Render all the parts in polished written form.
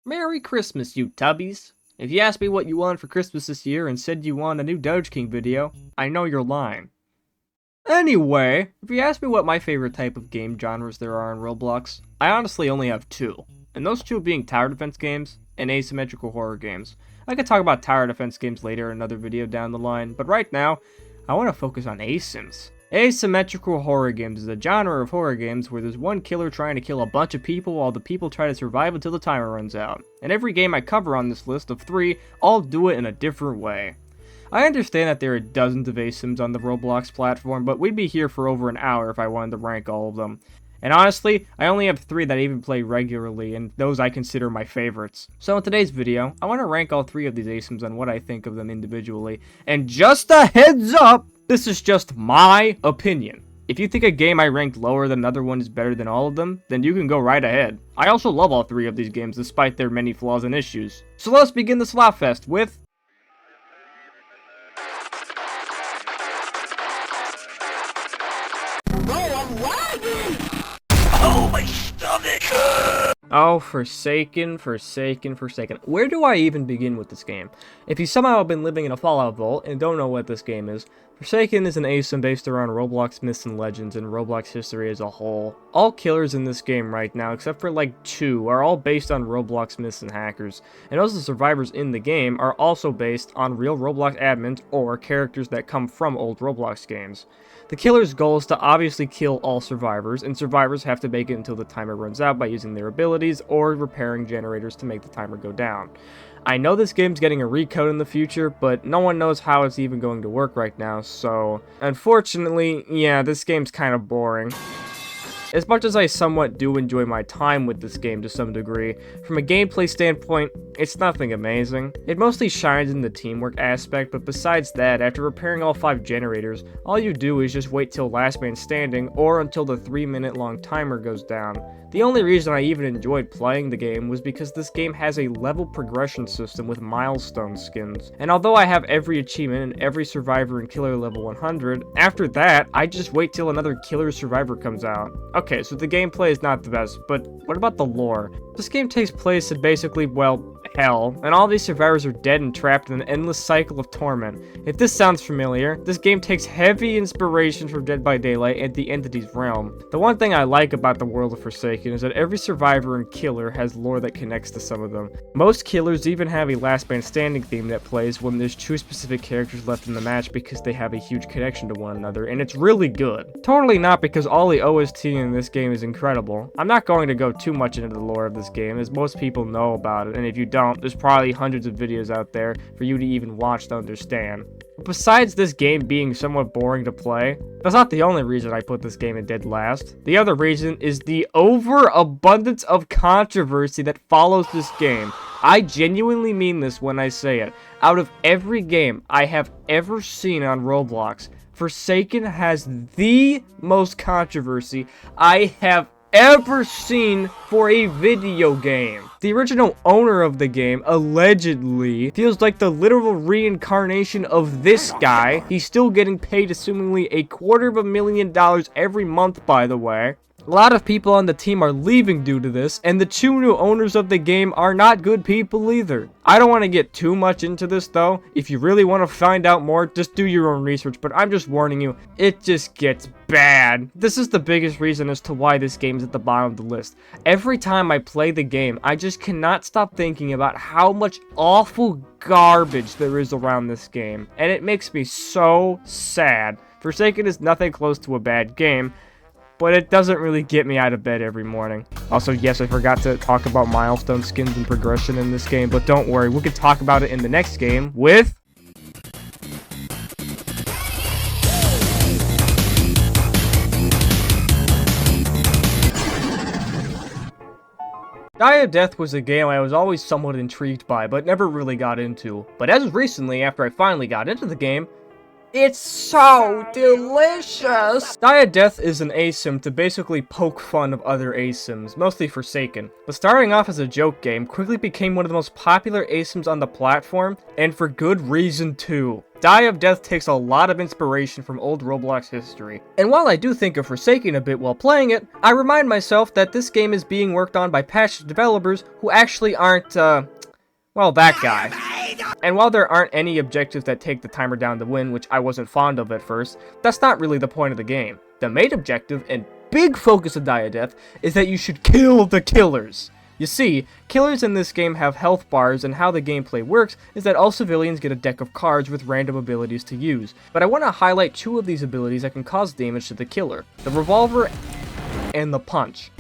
Merry Christmas, you tubbies! If you asked me what you wanted for Christmas this year and said you want a new Doge King video, I know you're lying. Anyway, if you ask me what my favorite type of game genres there are in Roblox, I honestly only have two, and those two being tower defense games and asymmetrical horror games. I could talk about tower defense games later in another video down the line, but right now, I want to focus on asyms. Asymmetrical horror games is a genre of horror games where there's one killer trying to kill a bunch of people while the people try to survive until the timer runs out. And every game I cover on this list of three all do it in a different way. I understand that there are dozens of asyms on the Roblox platform, but we'd be here for over an hour if I wanted to rank all of them. And honestly, I only have three that I even play regularly, and those I consider my favorites. So in today's video, I want to rank all three of these asyms on what I think of them individually. And just a heads up, this is just my opinion. If you think a game I ranked lower than another one is better than all of them, then you can go right ahead. I also love all three of these games despite their many flaws and issues. So let's begin the Slopfest with... Oh, Forsaken. Where do I even begin with this game? If you somehow have been living in a Fallout vault and don't know what this game is, Forsaken is an asym based around Roblox myths and legends and Roblox history as a whole. All killers in this game right now, except for like two, are all based on Roblox myths and hackers, and most of the survivors in the game are also based on real Roblox admins or characters that come from old Roblox games. The killer's goal is to obviously kill all survivors, and survivors have to make it until the timer runs out by using their abilities or repairing generators to make the timer go down. I know this game's getting a recode in the future, but no one knows how it's even going to work right now, so unfortunately, yeah, this game's kind of boring. As much as I somewhat do enjoy my time with this game to some degree, from a gameplay standpoint, it's nothing amazing. It mostly shines in the teamwork aspect, but besides that, after repairing all 5 generators, all you do is just wait till last man standing or until the 3-minute long timer goes down. The only reason I even enjoyed playing the game was because this game has a level progression system with milestone skins. And although I have every achievement and every survivor in killer level 100, after that, I just wait till another killer survivor comes out. Okay, so the gameplay is not the best, but what about the lore? This game takes place in basically, well, hell, and all these survivors are dead and trapped in an endless cycle of torment. If this sounds familiar, this game takes heavy inspiration from Dead by Daylight and the Entity's realm. The one thing I like about the world of Forsaken is that every survivor and killer has lore that connects to some of them. Most killers even have a last man standing theme that plays when there's 2 specific characters left in the match because they have a huge connection to one another, and it's really good. Totally not because all the OST in this game is incredible. I'm not going to go too much into the lore of this game, as most people know about it, and if you don't, there's probably hundreds of videos out there for you to even watch to understand. But besides this game being somewhat boring to play, that's not the only reason I put this game in dead last. The other reason is the overabundance of controversy that follows this game. I genuinely mean this when I say it. Out of every game I have ever seen on Roblox, Forsaken has the most controversy I have ever seen for a video game. The original owner of the game allegedly feels like the literal reincarnation of this guy. He's still getting paid assumingly $250,000 every month, by the way. A lot of people on the team are leaving due to this, and the 2 new owners of the game are not good people either. I don't want to get too much into this though. If you really want to find out more, just do your own research, but I'm just warning you, it just gets bad. This is the biggest reason as to why this game is at the bottom of the list. Every time I play the game, I just cannot stop thinking about how much awful garbage there is around this game, and it makes me so sad. Forsaken is nothing close to a bad game, but it doesn't really get me out of bed every morning. Also, yes, I forgot to talk about milestone skins and progression in this game, but don't worry, we can talk about it in the next game with... Die of Death was a game I was always somewhat intrigued by, but never really got into. But as of recently, after I finally got into the game, It's so delicious! Die of Death is an asym to basically poke fun of other asyms, mostly Forsaken. But starting off as a joke game, quickly became one of the most popular asyms on the platform, and for good reason too. Die of Death takes a lot of inspiration from old Roblox history. And while I do think of Forsaken a bit while playing it, I remind myself that this game is being worked on by passionate developers who actually aren't, well, that guy. And while there aren't any objectives that take the timer down to win, which I wasn't fond of at first, that's not really the point of the game. The main objective and big focus of Die of Death is that you should kill the killers. You see, killers in this game have health bars, and how the gameplay works is that all civilians get a deck of cards with random abilities to use. But I want to highlight two of these abilities that can cause damage to the killer: the revolver and the punch.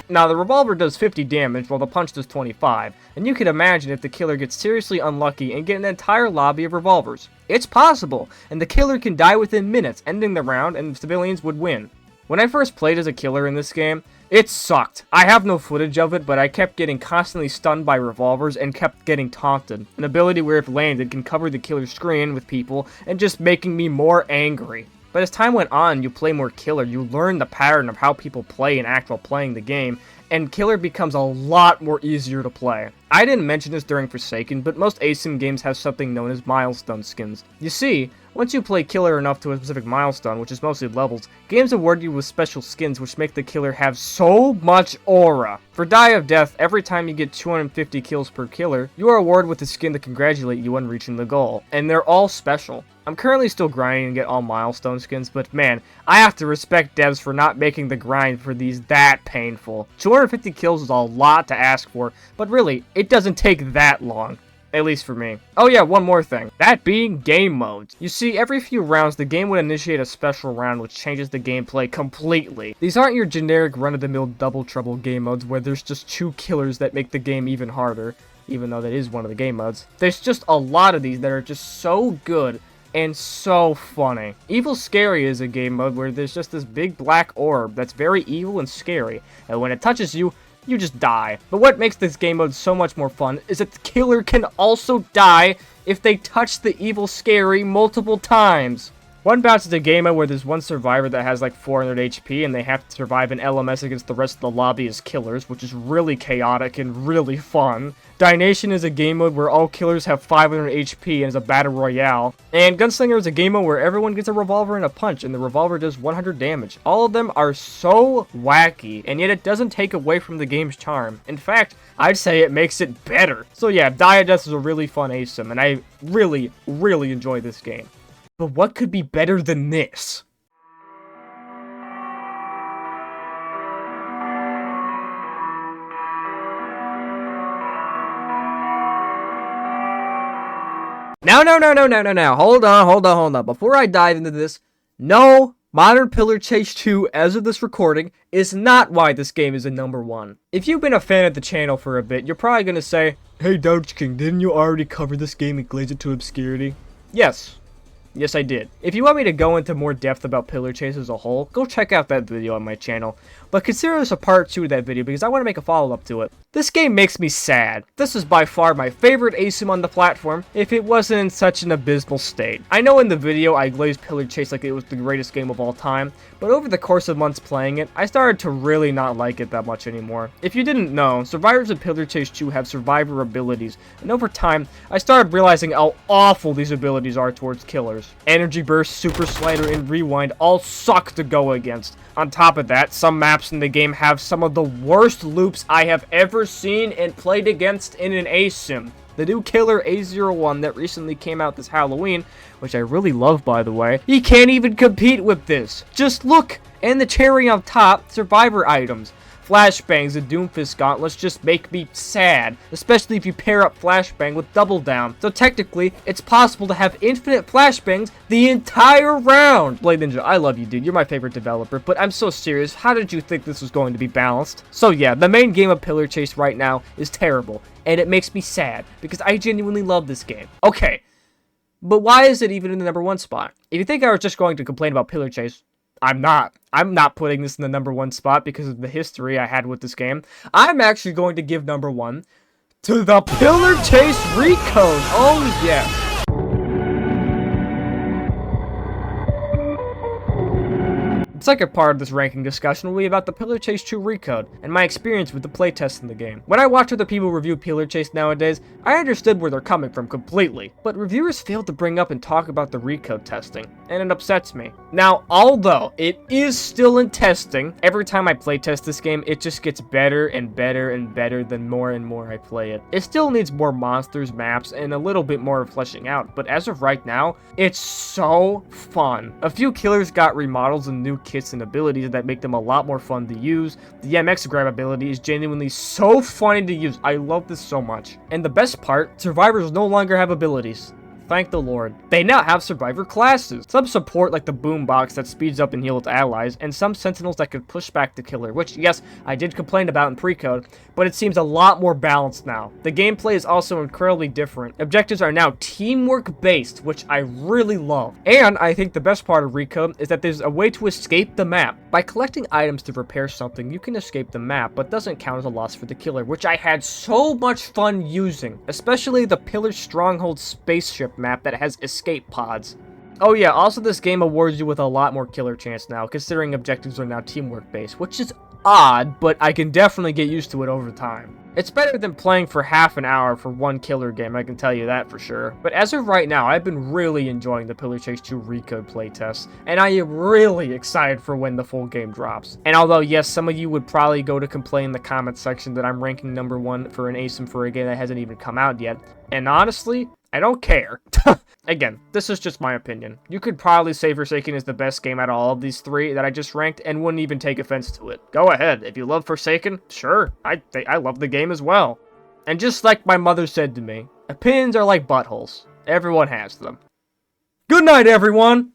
Now, the revolver does 50 damage, while the punch does 25, and you can imagine if the killer gets seriously unlucky and get an entire lobby of revolvers. It's possible, and the killer can die within minutes, ending the round, and the civilians would win. When I first played as a killer in this game, it sucked. I have no footage of it, but I kept getting constantly stunned by revolvers and kept getting taunted. An ability where if landed can cover the killer's screen with people and just making me more angry. But as time went on, you play more killer, you learn the pattern of how people play and act while playing the game, and killer becomes a lot more easier to play. I didn't mention this during Forsaken, but most asym games have something known as milestone skins. You see, once you play killer enough to a specific milestone, which is mostly levels, games award you with special skins which make the killer have so much aura. For Die of Death, every time you get 250 kills per killer, you are awarded with a skin to congratulate you on reaching the goal, and they're all special. I'm currently still grinding to get all milestone skins, but man, I have to respect devs for not making the grind for these that painful. 250 kills is a lot to ask for, but really, it doesn't take that long. At least for me. Oh yeah, one more thing. That being game modes. You see, every few rounds, the game would initiate a special round which changes the gameplay completely. These aren't your generic run-of-the-mill Double Trouble game modes where there's just 2 killers that make the game even harder, even though that is one of the game modes. There's just a lot of these that are just so good and so funny. Evil Scary is a game mode where there's just this big black orb that's very evil and scary, and when it touches you, you just die. But what makes this game mode so much more fun is that the killer can also die if they touch the Evil Scary multiple times. One bounce is a game mode where there's one survivor that has like 400 HP and they have to survive an LMS against the rest of the lobby as killers, which is really chaotic and really fun. Nation is a game mode where all killers have 500 HP and is a battle royale. And Gunslinger is a game mode where everyone gets a revolver and a punch and the revolver does 100 damage. All of them are so wacky, and yet it doesn't take away from the game's charm. In fact, I'd say it makes it better. So yeah, Die of Death is a really fun asym, and I really, really enjoy this game. But what could be better than this? No. Hold on. Before I dive into this, no, Modern Pillar Chase 2, as of this recording, is not why this game is a #1. If you've been a fan of the channel for a bit, you're probably gonna say, "Hey Doge King, didn't you already cover this game and glaze it to obscurity?" Yes, I did. If you want me to go into more depth about Pillar Chase as a whole, go check out that video on my channel. But consider this a part 2 of that video because I want to make a follow-up to it. This game makes me sad. This is by far my favorite asym on the platform, if it wasn't in such an abysmal state. I know in the video I glazed Pillar Chase like it was the greatest game of all time, but over the course of months playing it, I started to really not like it that much anymore. If you didn't know, survivors of Pillar Chase 2 have survivor abilities, and over time, I started realizing how awful these abilities are towards killers. Energy Burst, Super Slider, and Rewind all suck to go against. On top of that, some maps in the game have some of the worst loops I have ever seen and played against in an asym. The new killer A01 that recently came out this Halloween, which I really love by the way, he can't even compete with this. Just look! And the cherry on top, survivor items. Flashbangs and Doomfist gauntlets just make me sad, especially if you pair up Flashbang with Double Down. So technically, it's possible to have infinite Flashbangs the entire round. Blade Ninja, I love you, dude. You're my favorite developer, but I'm so serious. How did you think this was going to be balanced? So yeah, the main game of Pillar Chase right now is terrible, and it makes me sad, because I genuinely love this game. Okay, but why is it even in the #1 spot? If you think I was just going to complain about Pillar Chase, I'm not. I'm not putting this in the #1 spot because of the history I had with this game. I'm actually going to give #1 to the Pillar Chase Recode. Oh, yes. The second part of this ranking discussion will be about the Pillar Chase 2 Recode, and my experience with the playtest in the game. When I watch other people review Pillar Chase nowadays, I understood where they're coming from completely, but reviewers fail to bring up and talk about the Recode testing, and it upsets me. Now, although it is still in testing, every time I playtest this game, it just gets better and better and better the more and more I play it. It still needs more monsters, maps, and a little bit more fleshing out, but as of right now, it's so fun. A few killers got remodels and new kits and abilities that make them a lot more fun to use. The MX grab ability is genuinely so funny to use. I love this so much. And the best part, survivors no longer have abilities. Thank the Lord. They now have survivor classes. Some support like the boombox that speeds up and heals allies, and some sentinels that could push back the killer, which yes, I did complain about in pre-code, but it seems a lot more balanced now. The gameplay is also incredibly different. Objectives are now teamwork based, which I really love. And I think the best part of Recode is that there's a way to escape the map. By collecting items to repair something, you can escape the map, but doesn't count as a loss for the killer, which I had so much fun using, especially the Pillar Stronghold spaceship map that has escape pods. Oh yeah, also this game awards you with a lot more killer chance now, considering objectives are now teamwork based, which is odd, but I can definitely get used to it over time. It's better than playing for half an hour for one killer game, I can tell you that for sure. But as of right now, I've been really enjoying the Pillar Chase 2 Recode playtest, and I am really excited for when the full game drops. And although yes, some of you would probably go to complain in the comments section that I'm ranking number 1 for an asym for a game that hasn't even come out yet, and honestly, I don't care. Again, this is just my opinion. You could probably say Forsaken is the best game out of all of these 3 that I just ranked and wouldn't even take offense to it. Go ahead. If you love Forsaken, sure. I love the game as well. And just like my mother said to me, opinions are like buttholes. Everyone has them. Good night, everyone!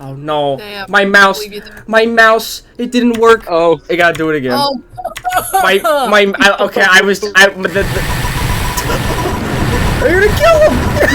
Oh no, Damn, my mouse, it didn't work. Oh, I gotta do it again. Oh. Okay, I'm gonna kill him!